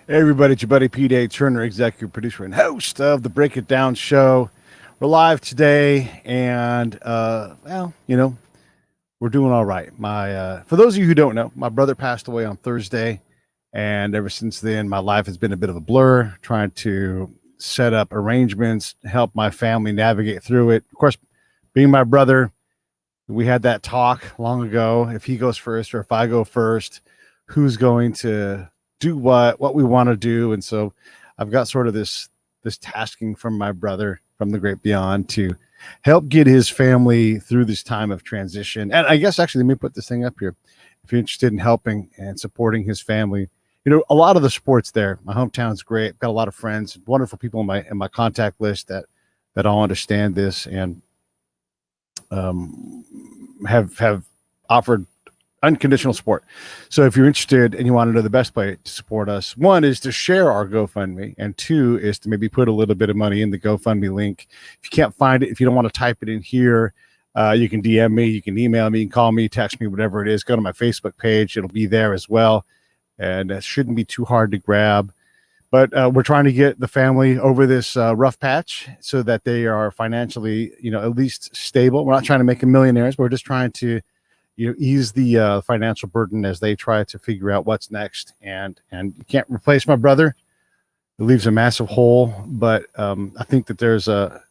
Hey everybody, it's your buddy P. Turner, executive producer and host of the Break It Down show. We're live today, and we're doing all right. For those of you who don't know, my brother passed away on Thursday, and ever since then, my life has been a bit of a blur. Trying to set up arrangements, help my family navigate through it. Of course, being my brother, we had that talk long ago. If he goes first or if I go first, who's going to do what we want to do. And so I've got sort of this tasking from my brother from the great beyond to help get his family through this time of transition. And I guess actually, let me put this thing up here. If you're interested in helping and supporting his family, a lot of the support's there. My hometown's great. I've got a lot of friends, wonderful people in my contact list that all understand this and have offered unconditional support. So if you're interested and you want to know the best way to support us, one is to share our GoFundMe, and two is to maybe put a little bit of money in the GoFundMe link. If you can't find it, if you don't want to type it in here, you can DM me, you can email me, you can call me, text me, whatever it is. Go to my Facebook page. It'll be there as well. And it shouldn't be too hard to grab. But we're trying to get the family over this rough patch so that they are financially, at least stable. We're not trying to make them millionaires. But we're just trying to ease the financial burden as they try to figure out what's next. And you can't replace my brother. It leaves a massive hole. But I think that there's a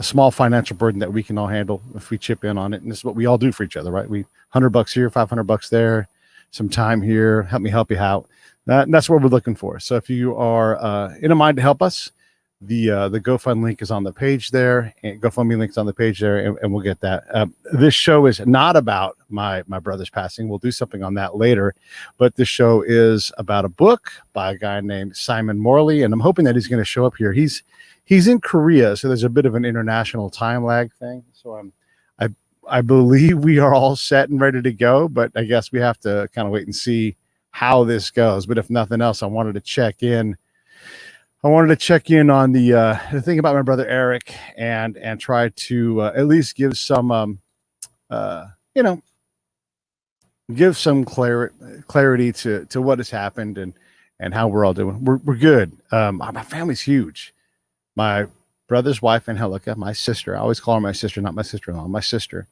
small financial burden that we can all handle if we chip in on it. And this is what we all do for each other, right? We $100 here, $500 there, some time here, help me help you out. That's what we're looking for. So if you are in a mind to help us, the GoFundMe link is on the page there, and GoFundMe link's on the page there, and we'll get that. This show is not about my brother's passing. We'll do something on that later, but this show is about a book by a guy named Simon Morley, and I'm hoping that he's going to show up here. He's in Korea, so there's a bit of an international time lag thing. So I believe we are all set and ready to go, but I guess we have to kind of wait and see how this goes. But if nothing else, I wanted to check in on the thing about my brother Eric and try to at least give some give some clarity to what has happened and how we're all doing. We're good. My family's huge. My brother's wife, Angelica, my sister, I always call her my sister, not my sister-in-law, my sister,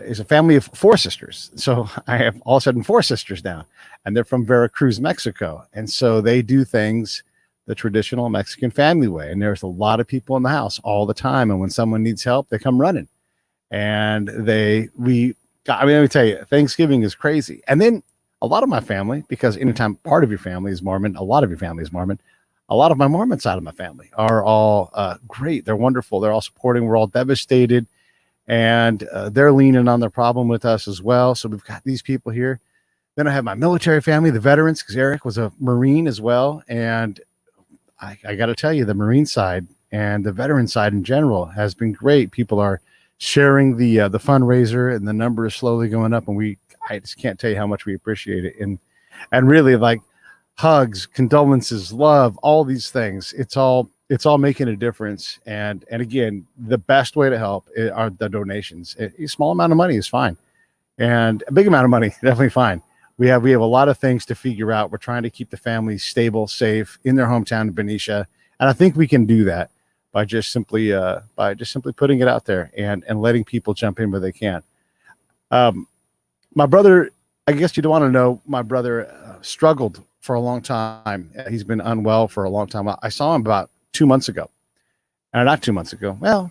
is a family of four sisters. So I have all of a sudden four sisters now, and they're from Veracruz, Mexico. And so they do things the traditional Mexican family way. And there's a lot of people in the house all the time. And when someone needs help, they come running. And let me tell you, Thanksgiving is crazy. And then a lot of my family, because anytime part of your family is Mormon, a lot of your family is Mormon. A lot of my Mormon side of my family are all great. They're wonderful. They're all supporting. We're all devastated. And they're leaning on their problem with us as well. So we've got these people here. Then I have my military family, the veterans, because Eric was a Marine as well. And I got to tell you, the Marine side and the veteran side in general has been great. People are sharing the fundraiser, and the number is slowly going up. And I just can't tell you how much we appreciate it. And really, like, hugs, condolences, love, all these things. It's all making a difference. And again, the best way to help are the donations. A small amount of money is fine, and a big amount of money definitely fine. We have a lot of things to figure out. We're trying to keep the family stable, safe in their hometown in Benicia, and I think we can do that by just simply putting it out there and letting people jump in where they can. My brother, I guess you don't want to know, my brother struggled for a long time. He's been unwell for a long time. I saw him about 2 months ago. Not 2 months ago. Well,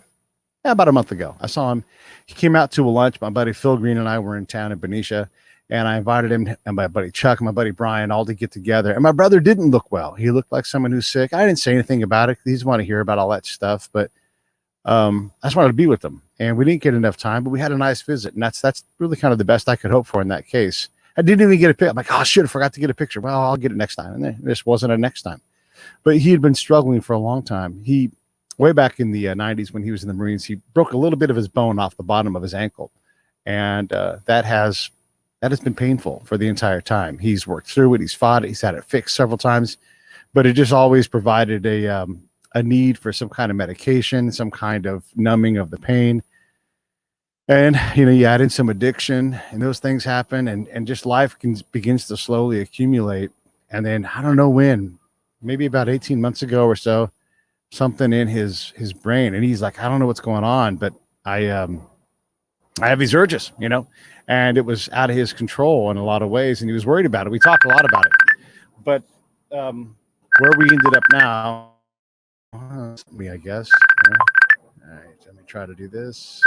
about a month ago. I saw him. He came out to a lunch. My buddy Phil Green and I were in town in Benicia, and I invited him and my buddy Chuck and my buddy Brian all to get together. And my brother didn't look well. He looked like someone who's sick. I didn't say anything about it. He didn't want to hear about all that stuff, but I just wanted to be with them. And we didn't get enough time, but we had a nice visit. And that's really kind of the best I could hope for in that case. I didn't even get a picture. I'm like, oh, shit, I forgot to get a picture. Well, I'll get it next time. And this wasn't a next time. But he had been struggling for a long time. Way back in the 90s when he was in the Marines, he broke a little bit of his bone off the bottom of his ankle. And that has been painful for the entire time. He's worked through it. He's fought it. He's had it fixed several times. But it just always provided a need for some kind of medication, some kind of numbing of the pain. And, you add in some addiction and those things happen, and just life begins to slowly accumulate. And then I don't know when, maybe about 18 months ago or so, something in his brain, and he's like, I don't know what's going on, but I have these urges, and it was out of his control in a lot of ways, and he was worried about it. We talked a lot about it, but where we ended up now, me, I guess. All right, let me try to do this.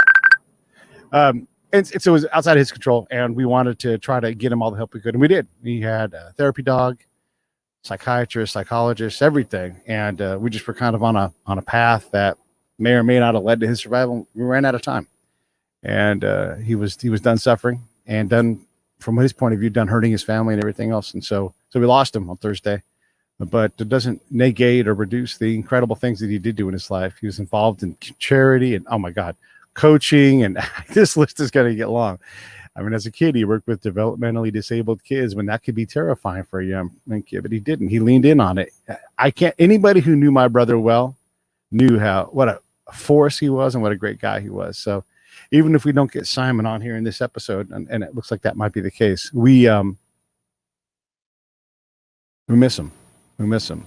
And so it was outside of his control, and we wanted to try to get him all the help we could, and we did. We had a therapy dog, psychiatrist, psychologist, everything, and we just were kind of on a path that may or may not have led to his survival. We ran out of time, and he was done suffering and done, from his point of view, done hurting his family and everything else. And so we lost him on Thursday, but it doesn't negate or reduce the incredible things that he did do in his life. He was involved in charity and, oh my God, coaching, and this list is going to get long. I mean, as a kid, he worked with developmentally disabled kids when that could be terrifying for a young kid, but he didn't. He leaned in on it. Anybody who knew my brother well knew what a force he was and what a great guy he was. So even if we don't get Simon on here in this episode, and it looks like that might be the case, we miss him. We miss him.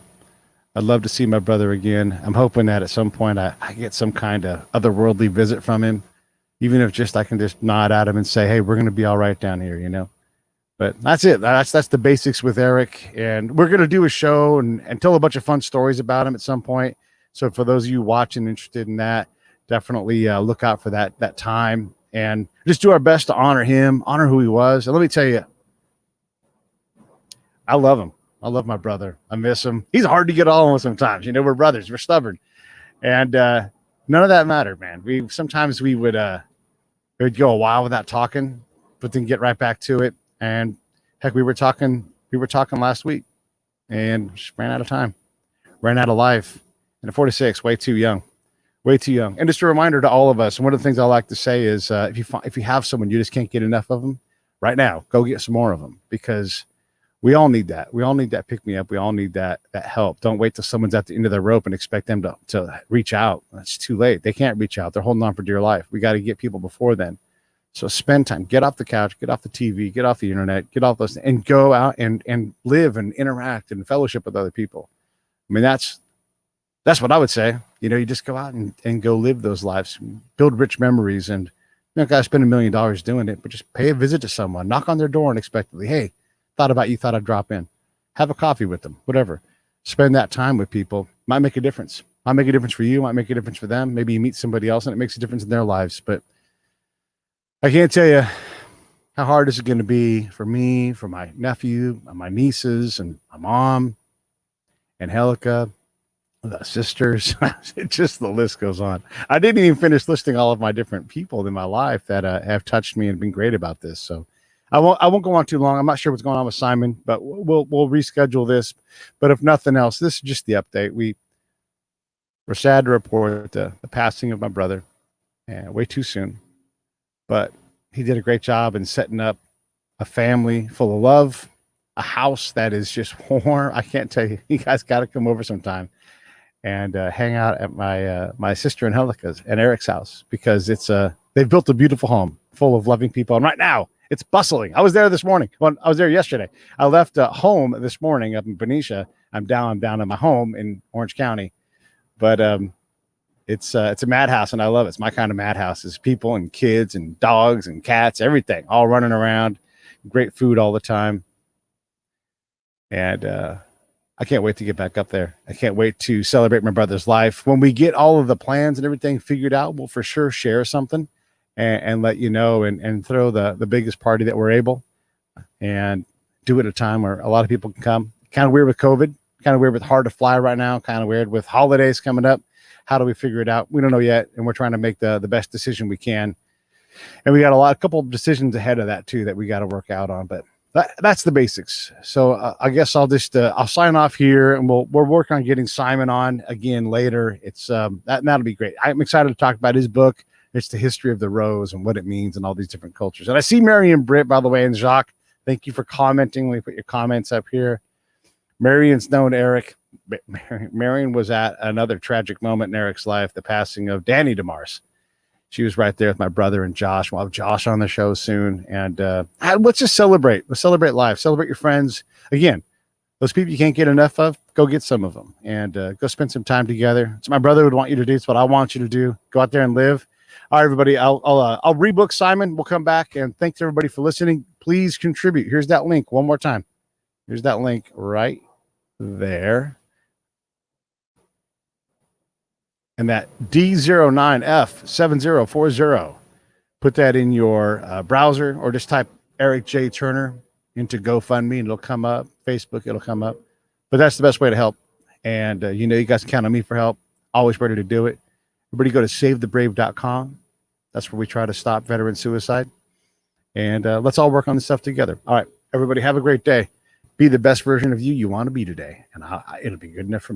I'd love to see my brother again. I'm hoping that at some point I get some kind of otherworldly visit from him, even if just I can just nod at him and say, hey, we're going to be all right down here, But that's it. That's the basics with Eric. And we're going to do a show and tell a bunch of fun stories about him at some point. So for those of you watching interested in that, definitely look out for that time and just do our best to honor him, honor who he was. And let me tell you, I love him. I love my brother. I miss him. He's hard to get along with sometimes. We're brothers. We're stubborn. And none of that mattered, man. Sometimes we would go a while without talking, but then get right back to it. And heck, we were talking last week and just ran out of time, ran out of life. And at 46, way too young. And just a reminder to all of us. And one of the things I like to say is if you have someone, you just can't get enough of them right now, go get some more of them, because we all need that. We all need that pick me up. We all need that help. Don't wait till someone's at the end of their rope and expect them to reach out. That's too late. They can't reach out. They're holding on for dear life. We got to get people before then. So spend time, get off the couch, get off the TV, get off the internet, get off those, and go out and live and interact and fellowship with other people. I mean, that's what I would say. You just go out and go live those lives, build rich memories, and got to spend $1 million doing it, but just pay a visit to someone, knock on their door unexpectedly. Hey, thought about you, thought I'd drop in, have a coffee with them, whatever. Spend that time with people. Might make a difference. Might make a difference for you, might make a difference for them. Maybe you meet somebody else and it makes a difference in their lives. But I can't tell you how hard this is going to be for me, for my nephew, my nieces, and my mom, and Helica, the sisters. Just the list goes on. I didn't even finish listing all of my different people in my life that have touched me and been great about this. So I won't go on too long. I'm not sure what's going on with Simon, but we'll reschedule this. But if nothing else, this is just the update. We're sad to report the passing of my brother, way too soon. But he did a great job in setting up a family full of love, a house that is just warm. I can't tell you. You guys got to come over sometime and hang out at my sister and Helica's and Eric's house, because they've built a beautiful home full of loving people. And right now, it's bustling. I was there this morning. Well, I was there yesterday. I left home this morning up in Benicia. I'm down at my home in Orange County, but it's a madhouse, and I love it. It's my kind of madhouse. It's people and kids and dogs and cats, everything, all running around. Great food all the time, and I can't wait to get back up there. I can't wait to celebrate my brother's life. When we get all of the plans and everything figured out, we'll for sure share something and let you know, and throw the biggest party that we're able, and do it at a time where a lot of people can come. Kind of weird with COVID, kind of weird with hard to fly right now, kind of weird with holidays coming up. How do we figure it out? We don't know yet, and we're trying to make the best decision we can. And we got a couple of decisions ahead of that too that we got to work out on. But that's the basics. So I guess I'll just I'll sign off here, and we'll work on getting Simon on again later. It's that'll be great. I'm excited to talk about his book. It's the history of the rose and what it means in all these different cultures. And I see Marion Britt, by the way, and Jacques. Thank you for commenting. We put your comments up here. Marion's known Eric. Marion was at another tragic moment in Eric's life, the passing of Danny DeMars. She was right there with my brother and Josh. We'll have Josh on the show soon. And let's just celebrate. Let's celebrate life. Celebrate your friends. Again, those people you can't get enough of, go get some of them and go spend some time together. It's my brother would want you to do. It's what I want you to do. Go out there and live. All right, everybody. I'll rebook Simon. We'll come back, and thanks everybody for listening. Please contribute. Here's that link one more time. Here's that link right there. And that D09F7040. Put that in your browser or just type Eric J. Turner into GoFundMe and it'll come up. Facebook, it'll come up. But that's the best way to help. And you guys can count on me for help. Always ready to do it. Everybody go to savethebrave.com. That's where we try to stop veteran suicide. And let's all work on this stuff together. All right, everybody have a great day. Be the best version of you want to be today. And it'll be good enough for me.